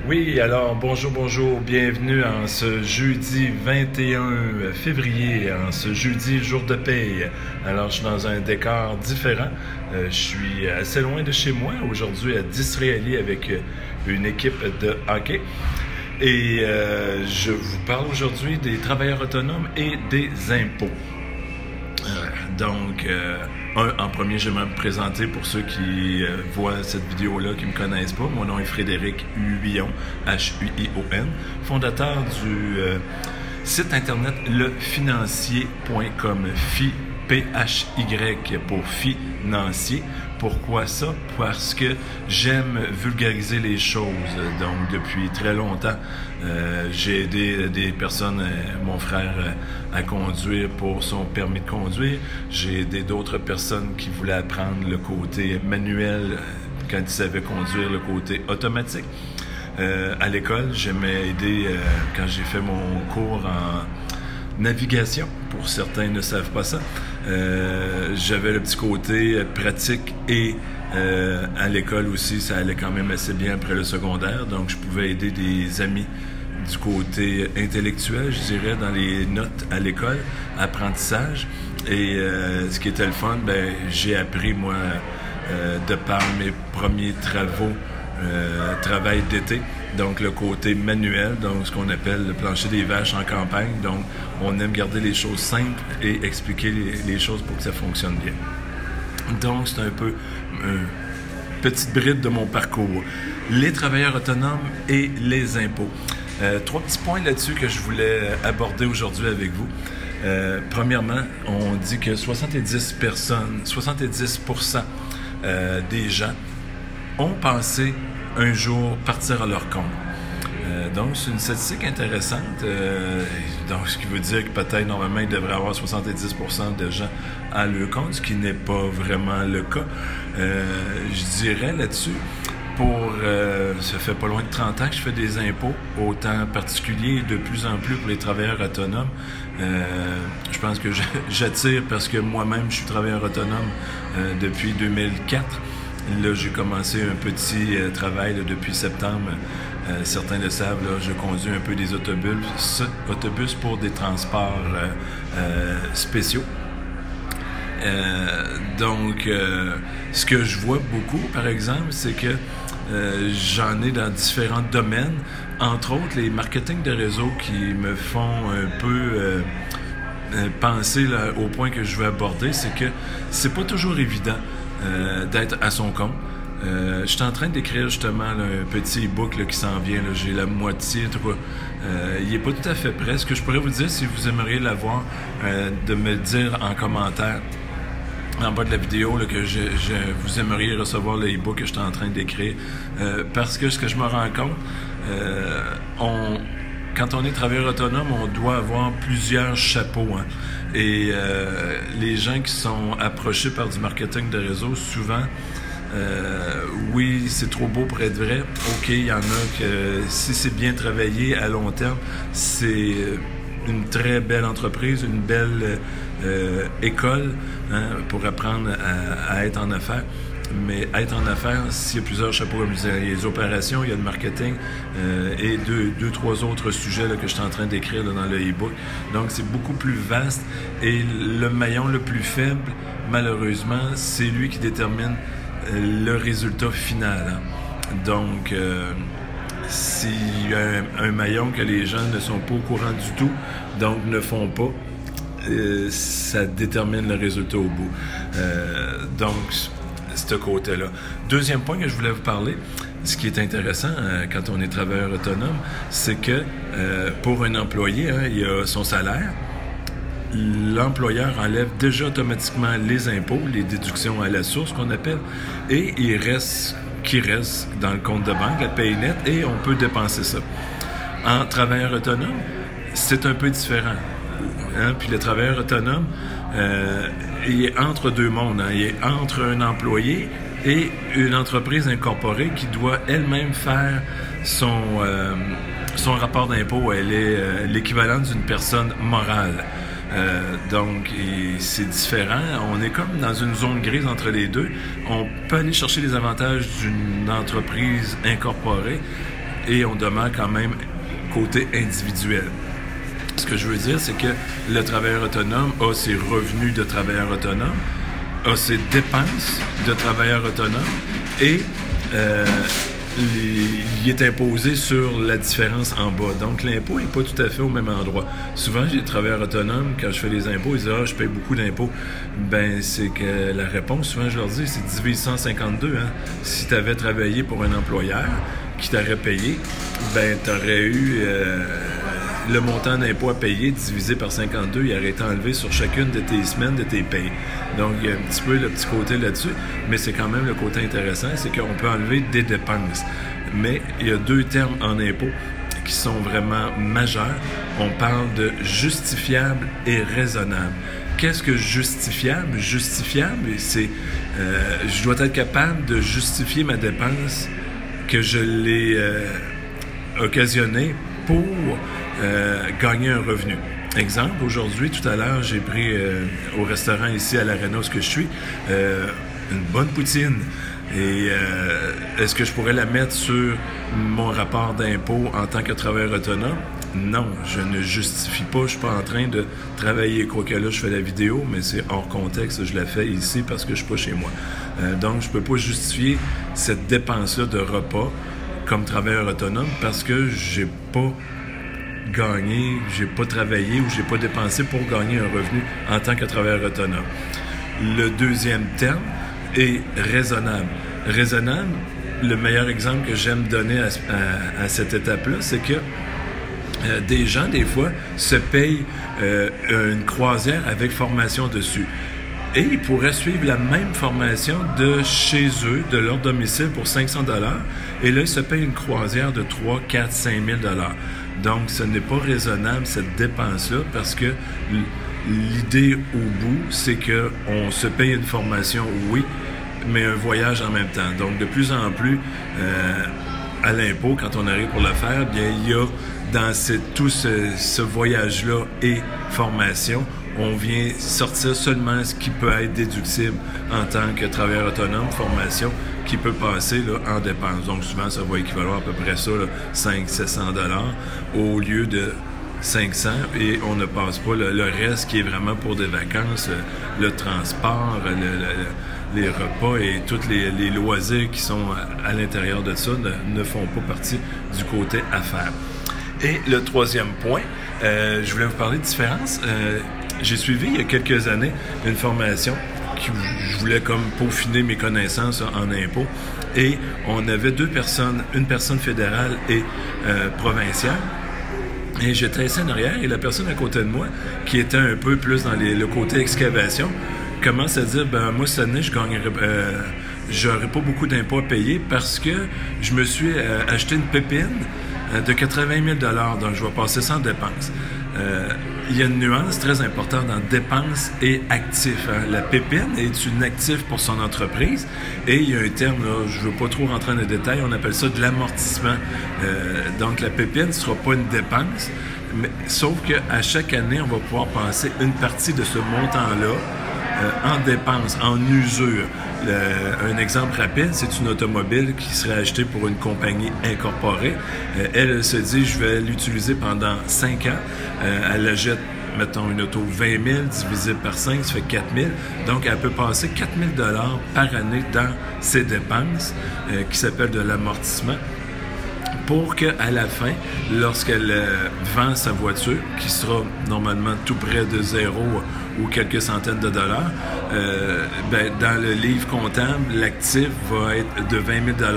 Oui, alors bonjour, bienvenue en ce jeudi 21 février, en ce jeudi jour de paye. Alors je suis dans un décor différent, je suis assez loin de chez moi, aujourd'hui à Disraeli avec une équipe de hockey. Et je vous parle aujourd'hui des travailleurs autonomes et des impôts. En premier, j'aimerais me présenter pour ceux qui voient cette vidéo-là, qui ne me connaissent pas. Mon nom est Frédéric Huillon, Huion, fondateur du site internet lefinancier.com, P-H-Y pour financier. Pourquoi ça? Parce que j'aime vulgariser les choses. Donc, depuis très longtemps, j'ai aidé des personnes, mon frère, à conduire pour son permis de conduire. J'ai aidé d'autres personnes qui voulaient apprendre le côté manuel quand ils savaient conduire le côté automatique. À l'école, j'aimais aider quand j'ai fait mon cours en navigation. Pour certains ne savent pas ça. J'avais le petit côté pratique et à l'école aussi, ça allait quand même assez bien après le secondaire. Donc, je pouvais aider des amis du côté intellectuel, je dirais, dans les notes à l'école, apprentissage. Et ce qui était le fun, j'ai appris, moi, de par mes premiers travail d'été, donc le côté manuel, donc ce qu'on appelle le plancher des vaches en campagne. Donc, on aime garder les choses simples et expliquer les choses pour que ça fonctionne bien. Donc, c'est un peu une petite bride de mon parcours. Les travailleurs autonomes et les impôts. Trois petits points là-dessus que je voulais aborder aujourd'hui avec vous. Premièrement, on dit que 70% des gens ont pensé un jour partir à leur compte. Donc, c'est une statistique intéressante. Donc, ce qui veut dire que peut-être, normalement, il devrait y avoir 70% de gens à leur compte, ce qui n'est pas vraiment le cas. Je dirais là-dessus, ça fait pas loin de 30 ans que je fais des impôts, autant particuliers de plus en plus pour les travailleurs autonomes. Je pense que j'attire parce que moi-même, je suis travailleur autonome depuis 2004. Là, j'ai commencé un petit travail là, depuis septembre. Certains le savent, là, je conduis un peu des autobus pour des transports spéciaux. Donc, ce que je vois beaucoup, par exemple, c'est que j'en ai dans différents domaines, entre autres les marketing de réseau qui me font un peu penser là, au point que je veux aborder, c'est que c'est pas toujours évident d'être à son compte. Je suis en train d'écrire justement là, un petit e-book là, qui s'en vient. J'ai la moitié, en tout cas. Il n'est pas tout à fait prêt. Ce que je pourrais vous dire, si vous aimeriez l'avoir, de me dire en commentaire en bas de la vidéo là, que vous aimeriez recevoir le e-book que je suis en train d'écrire. Parce que ce que je me rends compte, quand on est travailleur autonome, on doit avoir plusieurs chapeaux. Hein. Et les gens qui sont approchés par du marketing de réseau, souvent, oui, c'est trop beau pour être vrai. OK, il y en a que si c'est bien travaillé à long terme, c'est une très belle entreprise, une belle école pour apprendre à être en affaires. Mais être en affaires, s'il y a plusieurs chapeaux, comme je disais, il y a les opérations, il y a le marketing et trois autres sujets là, que je suis en train d'écrire dans le e-book. Donc, c'est beaucoup plus vaste et le maillon le plus faible, malheureusement, c'est lui qui détermine le résultat final. Hein. Donc, s'il y a un maillon que les gens ne sont pas au courant du tout, donc ne font pas, ça détermine le résultat au bout. Donc, ce côté-là. Deuxième point que je voulais vous parler, ce qui est intéressant quand on est travailleur autonome, c'est que pour un employé, il y a son salaire. L'employeur enlève déjà automatiquement les impôts, les déductions à la source qu'on appelle, et il reste dans le compte de banque, la paye nette, et on peut dépenser ça. En travailleur autonome, c'est un peu différent. Hein? Puis le travailleur autonome, il est entre deux mondes. Hein? Il est entre un employé et une entreprise incorporée qui doit elle-même faire son rapport d'impôt. Elle est l'équivalent d'une personne morale. Donc, c'est différent. On est comme dans une zone grise entre les deux. On peut aller chercher les avantages d'une entreprise incorporée et on demeure quand même côté individuel. Ce que je veux dire, c'est que le travailleur autonome a ses revenus de travailleur autonome, a ses dépenses de travailleur autonome et il est imposé sur la différence en bas. Donc, l'impôt n'est pas tout à fait au même endroit. Souvent, j'ai des travailleurs autonomes, quand je fais les impôts, ils disent « Ah, je paye beaucoup d'impôts. » Ben, c'est que la réponse, souvent, je leur dis, c'est divise 152. Hein? Si tu avais travaillé pour un employeur qui t'aurait payé, ben, tu aurais eu le montant d'impôt à payer divisé par 52, il aurait été enlevé sur chacune de tes semaines, de tes payes. Donc, il y a un petit peu le petit côté là-dessus, mais c'est quand même le côté intéressant, c'est qu'on peut enlever des dépenses. Mais il y a deux termes en impôt qui sont vraiment majeurs. On parle de justifiable et raisonnable. Qu'est-ce que justifiable? Justifiable, c'est je dois être capable de justifier ma dépense que je l'ai occasionnée pour gagner un revenu. Exemple, aujourd'hui, tout à l'heure, j'ai pris au restaurant ici à l'Arena où je suis une bonne poutine. Et est-ce que je pourrais la mettre sur mon rapport d'impôt en tant que travailleur autonome? Non, je ne justifie pas. Je suis pas en train de travailler. Quoique là, je fais la vidéo, mais c'est hors contexte. Je la fais ici parce que je suis pas chez moi. Donc, je peux pas justifier cette dépense-là de repas comme travailleur autonome parce que j'ai pas gagné, j'ai pas travaillé ou j'ai pas dépensé pour gagner un revenu en tant que travailleur autonome. Le deuxième terme est raisonnable. Raisonnable, le meilleur exemple que j'aime donner à cette étape-là, c'est que des gens, des fois, se payent une croisière avec formation dessus. Et ils pourraient suivre la même formation de chez eux, de leur domicile, pour 500 $. Et là, ils se payent une croisière de 3, 4, 5 000 $. Donc, ce n'est pas raisonnable, cette dépense-là, parce que l'idée au bout, c'est qu'on se paye une formation, oui, mais un voyage en même temps. Donc, de plus en plus, à l'impôt, quand on arrive pour le faire, bien, il y a dans tout ce voyage-là et formation, on vient sortir seulement ce qui peut être déductible en tant que travailleur autonome, formation, qui peut passer là, en dépenses. Donc, souvent, ça va équivaloir à peu près ça, 500-700 $ au lieu de 500, et on ne passe pas le reste qui est vraiment pour des vacances, le transport, les repas et tous les loisirs qui sont à l'intérieur de ça ne font pas partie du côté affaires. Et le troisième point, je voulais vous parler de différence. J'ai suivi il y a quelques années une formation qui je voulais comme peaufiner mes connaissances en impôts. Et on avait deux personnes, une personne fédérale et provinciale. Et j'étais assis en arrière et la personne à côté de moi, qui était un peu plus dans le côté excavation, commence à dire, ben moi cette année, j'aurais pas beaucoup d'impôts à payer parce que je me suis acheté une pépine de 80 000 $, donc je vais passer sans dépenses. Il y a une nuance très importante dans dépenses et actifs. Hein. La pépine est une actif pour son entreprise et il y a un terme, là, je ne veux pas trop rentrer dans les détails, on appelle ça de l'amortissement. Donc la pépine ne sera pas une dépense, mais, sauf qu'à chaque année, on va pouvoir passer une partie de ce montant-là en dépenses, en usure. Un exemple rapide, c'est une automobile qui serait achetée pour une compagnie incorporée. Elle se dit, je vais l'utiliser pendant 5 ans. Elle achète, mettons, une auto 20 000 divisé par 5, ça fait 4 000. Donc, elle peut passer 4 000 $ par année dans ses dépenses, qui s'appelle de l'amortissement, pour qu'à la fin, lorsqu'elle vend sa voiture, qui sera normalement tout près de zéro ou quelques centaines de dollars, dans le livre comptable, l'actif va être de 20 000 $,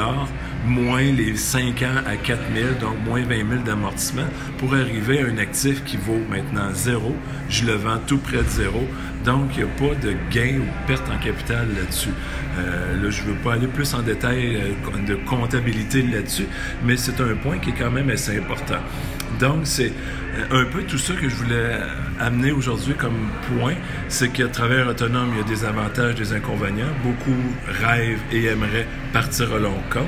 moins les 5 ans à 4 000, donc moins 20 000 d'amortissement, pour arriver à un actif qui vaut maintenant zéro. Je le vends tout près de zéro. Donc, il n'y a pas de gain ou perte en capital là-dessus. Là, je ne veux pas aller plus en détail de comptabilité là-dessus, mais c'est un point qui est quand même assez important. Donc, c'est un peu tout ça que je voulais amener aujourd'hui comme point, c'est que travailleur autonome, il y a des avantages, des inconvénients. Beaucoup rêvent et aimeraient partir à long compte.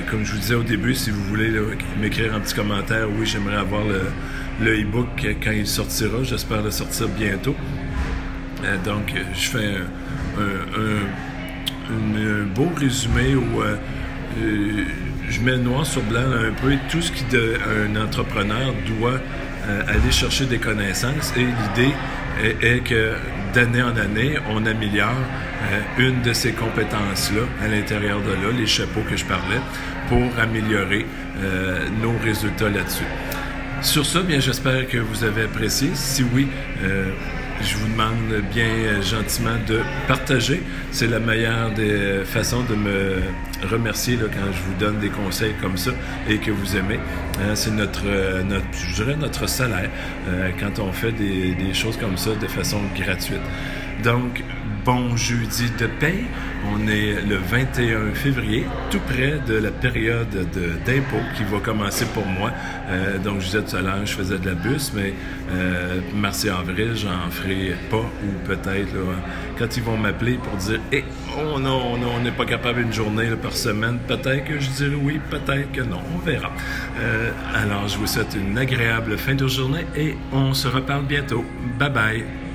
Comme je vous disais au début, si vous voulez m'écrire un petit commentaire, oui, j'aimerais avoir le e-book quand il sortira. J'espère le sortir bientôt. Donc, je fais un beau résumé où je mets noir sur blanc un peu tout ce qu'un entrepreneur doit aller chercher des connaissances. Et l'idée est que d'année en année, on améliore une de ces compétences-là à l'intérieur de là, les chapeaux que je parlais, pour améliorer nos résultats là-dessus. Sur ça, bien, j'espère que vous avez apprécié. Si oui, je vous demande bien gentiment de partager. C'est la meilleure des façons de me remercier là, quand je vous donne des conseils comme ça et que vous aimez. C'est je dirais notre salaire quand on fait des choses comme ça de façon gratuite. Donc, bon jeudi de paye. On est le 21 février, tout près de la période d'impôt qui va commencer pour moi. Donc, je disais tout à l'heure, je faisais de la bus, mais mars et avril, j'en ferai pas, ou peut-être quand ils vont m'appeler pour dire « Hey, on n'est pas capable une journée là, par semaine », peut-être que je dirai oui, peut-être que non, on verra. Alors, je vous souhaite une agréable fin de journée et on se reparle bientôt. Bye bye!